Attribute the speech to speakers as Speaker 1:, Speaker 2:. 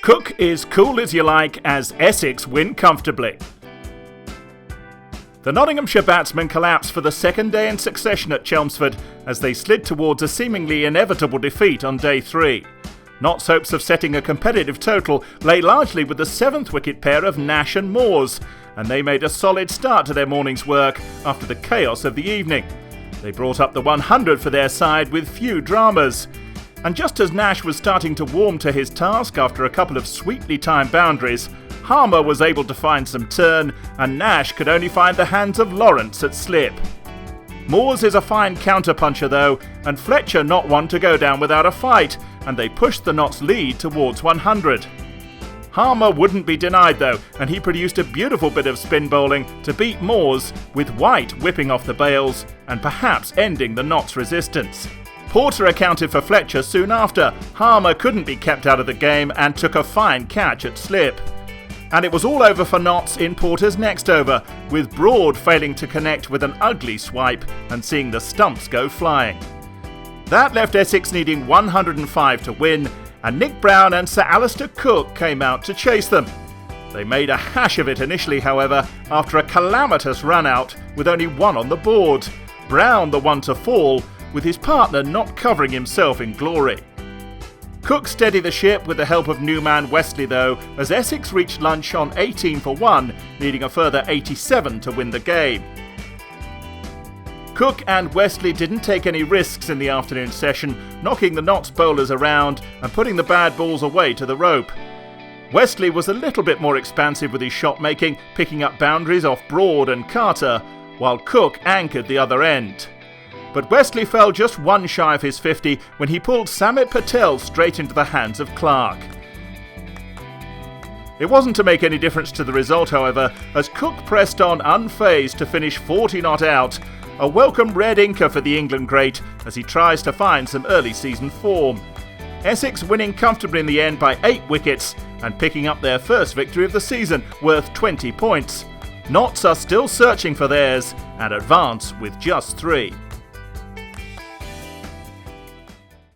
Speaker 1: Cook is cool as you like as Essex win comfortably. The Nottinghamshire batsmen collapsed for the second day in succession at Chelmsford as they slid towards a seemingly inevitable defeat on day 3. Nott's hopes of setting a competitive total lay largely with the 7th wicket pair of Nash and Moores, and they made a solid start to their morning's work after the chaos of the evening. They brought up the 100 for their side with few dramas. And just as Nash was starting to warm to his task after a couple of sweetly timed boundaries, Harmer was able to find some turn, and Nash could only find the hands of Lawrence at slip. Moores is a fine counter-puncher though, and Fletcher not one to go down without a fight, and they pushed the Notts lead towards 100. Harmer wouldn't be denied though, and he produced a beautiful bit of spin bowling to beat Moores, with White whipping off the bails and perhaps ending the Notts' resistance. Porter accounted for Fletcher soon after. Harmer couldn't be kept out of the game and took a fine catch at slip. And it was all over for Notts in Porter's next over, with Broad failing to connect with an ugly swipe and seeing the stumps go flying. That left Essex needing 105 to win, and Nick Brown and Sir Alistair Cook came out to chase them. They made a hash of it initially, however, after a calamitous run-out with only one on the board. Brown the one to fall, with his partner not covering himself in glory. Cook steadied the ship with the help of new man Wesley though, as Essex reached lunch on 18 for 1, needing a further 87 to win the game. Cook and Wesley didn't take any risks in the afternoon session, knocking the Notts bowlers around and putting the bad balls away to the rope. Wesley was a little bit more expansive with his shot making, picking up boundaries off Broad and Carter, while Cook anchored the other end. But Wesley fell just one shy of his 50 when he pulled Samit Patel straight into the hands of Clark. It wasn't to make any difference to the result, however, as Cook pressed on unfazed to finish 40 not out, a welcome red inker for the England great as he tries to find some early season form. Essex winning comfortably in the end by 8 wickets and picking up their first victory of the season, worth 20 points. Notts are still searching for theirs and advance with just 3.